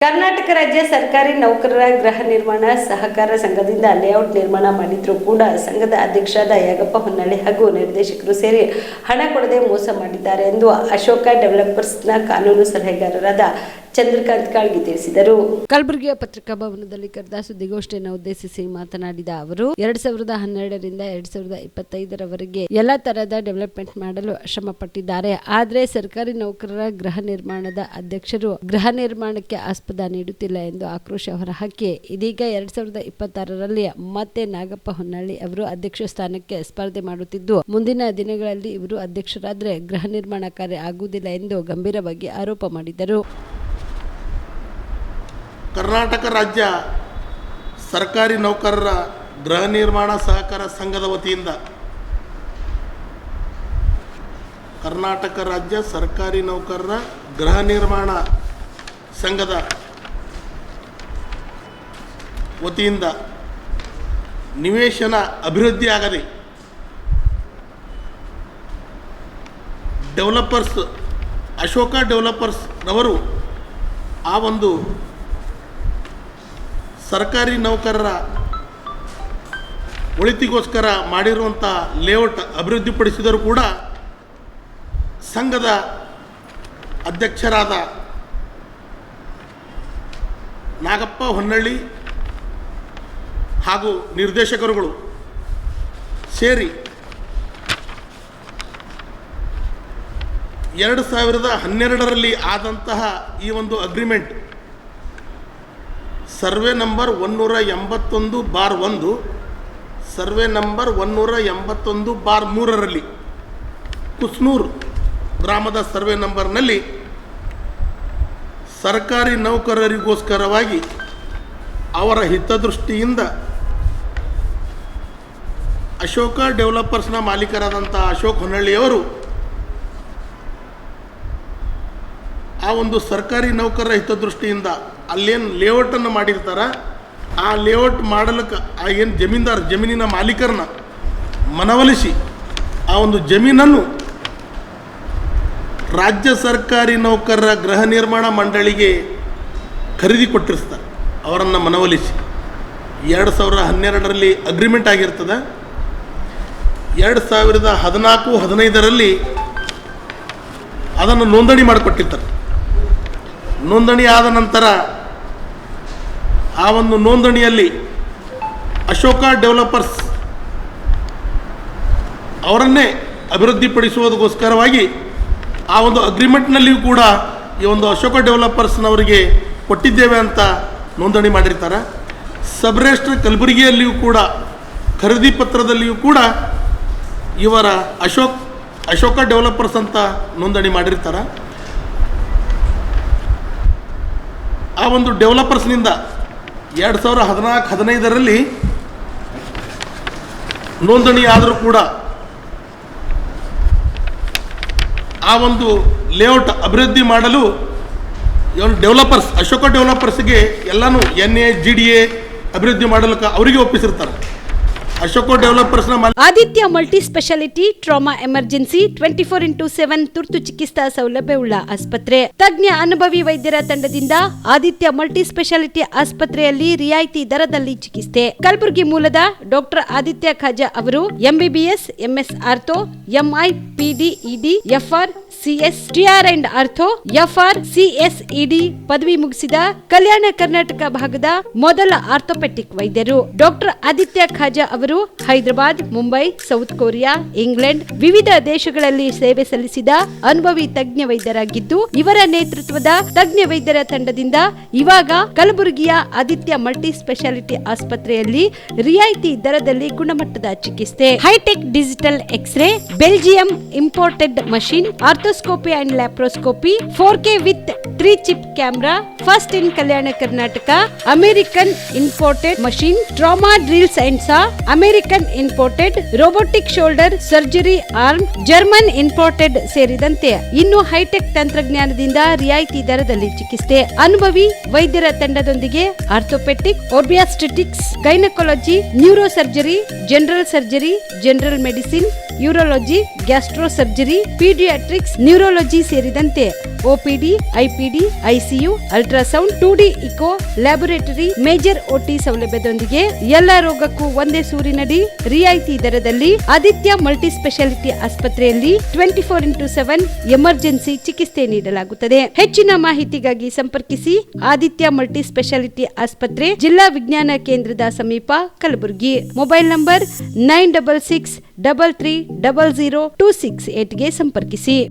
ಕರ್ನಾಟಕ ರಾಜ್ಯ ಸರ್ಕಾರಿ ನೌಕರರ ಗೃಹ ನಿರ್ಮಾಣ ಸಹಕಾರ ಸಂಘದಿಂದ ಲೇಔಟ್ ನಿರ್ಮಾಣ ಮಾಡಿದ್ರು ಕೂಡ ಸಂಘದ ಅಧ್ಯಕ್ಷರಾದ ಯಾಗಪ್ಪ ಹೊನ್ನಳ್ಳಿ ಹಾಗೂ ನಿರ್ದೇಶಕರು ಸೇರಿ ಹಣ ಕೊಡದೆ ಮೋಸ ಮಾಡಿದ್ದಾರೆ ಎಂದು ಅಶೋಕ ಡೆವಲಪರ್ಸ್ನ ಕಾನೂನು ಸಲಹೆಗಾರರಾದ ಚಂದ್ರಕಾಂತ್ ಕಾಳ್ಗಿ ತಿಳಿಸಿದರು. ಕಲಬುರಗಿಯ ಪತ್ರಿಕಾ ಭವನದಲ್ಲಿ ಕರೆದ ಸುದ್ದಿಗೋಷ್ಠಿಯನ್ನು ಉದ್ದೇಶಿಸಿ ಮಾತನಾಡಿದ ಅವರು 2012ರಿಂದ 2025ರವರೆಗೆ ಎಲ್ಲ ತರಹದ ಡೆವಲಪ್ಮೆಂಟ್ ಮಾಡಲು ಶ್ರಮ ಪಟ್ಟಿದ್ದಾರೆ. ಆದರೆ ಸರ್ಕಾರಿ ನೌಕರರ ಗೃಹ ನಿರ್ಮಾಣದ ಅಧ್ಯಕ್ಷರು ಗೃಹ ನಿರ್ಮಾಣಕ್ಕೆ ಆಸ್ಪದ ನೀಡುತ್ತಿಲ್ಲ ಎಂದು ಆಕ್ರೋಶ ಹೊರಹಾಕಿ ಇದೀಗ 2026ರಲ್ಲಿ ಮತ್ತೆ ನಾಗಪ್ಪ ಹೊನ್ನಳ್ಳಿ ಅವರು ಅಧ್ಯಕ್ಷ ಸ್ಥಾನಕ್ಕೆ ಸ್ಪರ್ಧೆ ಮಾಡುತ್ತಿದ್ದು ಮುಂದಿನ ದಿನಗಳಲ್ಲಿ ಇವರು ಅಧ್ಯಕ್ಷರಾದರೆ ಗೃಹ ನಿರ್ಮಾಣ ಕಾರ್ಯ ಆಗುವುದಿಲ್ಲ ಎಂದು ಗಂಭೀರವಾಗಿ ಆರೋಪ ಮಾಡಿದರು. ಕರ್ನಾಟಕ ರಾಜ್ಯ ಸರ್ಕಾರಿ ನೌಕರರ ಗೃಹ ನಿರ್ಮಾಣ ಸಹಕಾರ ಸಂಘದ ವತಿಯಿಂದ ಕರ್ನಾಟಕ ರಾಜ್ಯ ಸರ್ಕಾರಿ ನೌಕರರ ಗೃಹ ನಿರ್ಮಾಣ ಸಂಘದ ವತಿಯಿಂದ ನಿವೇಶನ ಅಭಿವೃದ್ಧಿ ಆಗದೆ ಡೆವಲಪರ್ಸ್ ಅಶೋಕ ಡೆವಲಪರ್ಸ್ ರವರು ಆ ಒಂದು ಸರ್ಕಾರಿ ನೌಕರರ ಒಳಿತಿಗೋಸ್ಕರ ಮಾಡಿರುವಂಥ ಲೇಔಟ್ ಅಭಿವೃದ್ಧಿಪಡಿಸಿದರೂ ಕೂಡ ಸಂಘದ ಅಧ್ಯಕ್ಷರಾದ ನಾಗಪ್ಪ ಹೊನ್ನಳ್ಳಿ ಹಾಗೂ ನಿರ್ದೇಶಕರುಗಳು ಸೇರಿ 2012ರಲ್ಲಿ ಆದಂತಹ ಈ ಒಂದು agreement survey number 181/1 survey number 181/3ರಲ್ಲಿ ಕುಸ್ನೂರ್ ಗ್ರಾಮದ ಸರ್ವೆ ನಂಬರ್ನಲ್ಲಿ ಸರ್ಕಾರಿ ನೌಕರರಿಗೋಸ್ಕರವಾಗಿ ಅವರ ಹಿತದೃಷ್ಟಿಯಿಂದ ಅಶೋಕ ಡೆವಲಪರ್ಸ್ನ ಮಾಲೀಕರಾದಂಥ ಅಶೋಕ್ ಹೊನ್ನಳ್ಳಿಯವರು ಆ ಒಂದು ಸರ್ಕಾರಿ ನೌಕರರ ಹಿತದೃಷ್ಟಿಯಿಂದ ಅಲ್ಲೇನು ಲೇಔಟನ್ನು ಮಾಡಿರ್ತಾರೆ ಆ ಲೇಔಟ್ ಮಾಡಲಿಕ್ಕೆ ಆ ಏನು ಜಮೀನಿನ ಮಾಲೀಕರನ್ನ ಮನವೊಲಿಸಿ ಆ ಒಂದು ಜಮೀನನ್ನು ರಾಜ್ಯ ಸರ್ಕಾರಿ ನೌಕರರ ಗೃಹ ನಿರ್ಮಾಣ ಮಂಡಳಿಗೆ ಖರೀದಿ ಕೊಟ್ಟಿರ್ತಾರೆ. ಅವರನ್ನು ಮನವೊಲಿಸಿ 2012ರಲ್ಲಿ ಅಗ್ರಿಮೆಂಟ್ ಆಗಿರ್ತದೆ. 2014-15ರಲ್ಲಿ ಅದನ್ನು ನೋಂದಣಿ ಮಾಡಿಕೊಟ್ಟಿರ್ತಾರೆ. ನೋಂದಣಿ ಆದ ನಂತರ ಆ ಒಂದು ನೋಂದಣಿಯಲ್ಲಿ ಅಶೋಕ ಡೆವಲಪರ್ಸ್ ಅವರನ್ನೇ ಅಭಿವೃದ್ಧಿಪಡಿಸುವುದಕ್ಕೋಸ್ಕರವಾಗಿ ಆ ಒಂದು ಅಗ್ರಿಮೆಂಟ್ನಲ್ಲಿಯೂ ಕೂಡ ಈ ಒಂದು ಅಶೋಕ ಡೆವಲಪರ್ಸ್ನವರಿಗೆ ಕೊಟ್ಟಿದ್ದೇವೆ ಅಂತ ನೋಂದಣಿ ಮಾಡಿರ್ತಾರೆ. ಸಬ್ ರಿಜಿಸ್ಟ್ರಾರ್ ಕಲಬುರಗಿಯಲ್ಲಿಯೂ ಕೂಡ ಖರೀದಿ ಪತ್ರದಲ್ಲಿಯೂ ಕೂಡ ಇವರ ಅಶೋಕ ಡೆವಲಪರ್ಸ್ ಅಂತ ನೋಂದಣಿ ಮಾಡಿರ್ತಾರೆ. ಆ ಒಂದು ಡೆವಲಪರ್ಸ್ನಿಂದ 2014-15ರಲ್ಲಿ ನೋಂದಣಿ ಆದರೂ ಕೂಡ ಆ ಒಂದು ಲೇಔಟ್ ಅಭಿವೃದ್ಧಿ ಮಾಡಲು ಡೆವಲಪರ್ಸ್ ಅಶೋಕ ಡೆವಲಪರ್ಸ್ಗೆ ಎಲ್ಲನೂ NA GDA ಅಭಿವೃದ್ಧಿ ಮಾಡಲಿಕ್ಕೆ ಅವರಿಗೆ ಒಪ್ಪಿಸಿರ್ತಾರೆ. ಅಶೋಕ ಡೆವಲಪರ್ಸ್ನ Aditya multi speciality trauma emergency 24x7 ತುರ್ತು ಚಿಕಿತ್ಸಾ ಸೌಲಭ್ಯವುಳ್ಳ ಆಸ್ಪತ್ರೆ. ತಜ್ಞ ಅನುಭವಿ ವೈದ್ಯರ ತಂಡದಿಂದ ಆದಿತ್ಯ ಮಲ್ಟಿ ಸ್ಪೆಷಾಲಿಟಿ ಆಸ್ಪತ್ರೆಯಲ್ಲಿ ರಿಯಾಯಿತಿ ದರದಲ್ಲಿ ಚಿಕಿತ್ಸೆ. ಕಲಬುರಗಿ ಮೂಲದ ಡಾಕ್ಟರ್ ಆದಿತ್ಯ ಖಾಜಾ ಅವರು MBBS MS ortho MI PD ED FR CS TR and ortho FR CSED ಪದವಿ ಮುಗಿಸಿದ ಕಲ್ಯಾಣ ಕರ್ನಾಟಕ ಭಾಗದ ಮೊದಲ ಆರ್ಥೋಪೆಟಿಕ್ ವೈದ್ಯರು. ಡಾಕ್ಟರ್ ಆದಿತ್ಯ ಖಾಜಾ ಅವರು Hyderabad, Mumbai, south Korea, England ವಿವಿಧ ದೇಶಗಳಲ್ಲಿ ಸೇವೆ ಸಲ್ಲಿಸಿದ ಅನುಭವಿ ತಜ್ಞ ವೈದ್ಯರಾಗಿದ್ದು ಇವರ ನೇತೃತ್ವದ ತಜ್ಞ ವೈದ್ಯರ ತಂಡದಿಂದ ಇವಾಗ ಕಲಬುರಗಿಯ ಆದಿತ್ಯ ಮಲ್ಟಿ ಸ್ಪೆಷಾಲಿಟಿ ಆಸ್ಪತ್ರೆಯಲ್ಲಿ ರಿಯಾಯಿತಿ ದರದಲ್ಲಿ ಗುಣಮಟ್ಟದ ಚಿಕಿತ್ಸೆ. Hi-tech digital X-ray, Belgium imported machine, arthroscopy and laparoscopy, 4K with 3 chip camera, first in Kalyana Karnataka, American imported machine, trauma drills and saw, American imported robotic shoulder surgery arm, German imported ಸೇರಿದಂತೆ ಇನ್ನು high tech ತಂತ್ರಜ್ಞಾನದಿಂದ ರಿಯಾಯಿತಿ ದರದಲ್ಲಿ ಚಿಕಿತ್ಸೆ. ಅನುಭವಿ ವೈದ್ಯರ ತಂಡದೊಂದಿಗೆ orthopaedic, obstetrics, gynaecology, neuro surgery, general medicine, urology, gastro surgery, paediatrics, neurology ಸೇರಿದಂತೆ OPD, IPD, ICU, ultrasound, 2D echo, laboratory, major OT ಸೌಲಭ್ಯದೊಂದಿಗೆ ಎಲ್ಲ ರೋಗಕ್ಕೂ ಒಂದೇ ಸೂರಿನಡಿ ರಿಯಾಯಿತಿ ದರದಲ್ಲಿ ಆದಿತ್ಯ ಮಲ್ಟಿ ಸ್ಪೆಷಾಲಿಟಿ ಆಸ್ಪತ್ರೆಯಲ್ಲಿ 24x7 ಎಮರ್ಜೆನ್ಸಿ ಚಿಕಿತ್ಸೆ ನೀಡಲಾಗುತ್ತದೆ. ಹೆಚ್ಚಿನ ಮಾಹಿತಿಗಾಗಿ ಸಂಪರ್ಕಿಸಿ ಆದಿತ್ಯ ಮಲ್ಟಿ ಸ್ಪೆಷಾಲಿಟಿ ಆಸ್ಪತ್ರೆ, ಜಿಲ್ಲಾ ವಿಜ್ಞಾನ ಕೇಂದ್ರದ ಸಮೀಪ, ಕಲಬುರಗಿ. ಮೊಬೈಲ್ ನಂಬರ್ 9663300268ಗೆ ಸಂಪರ್ಕಿಸಿ.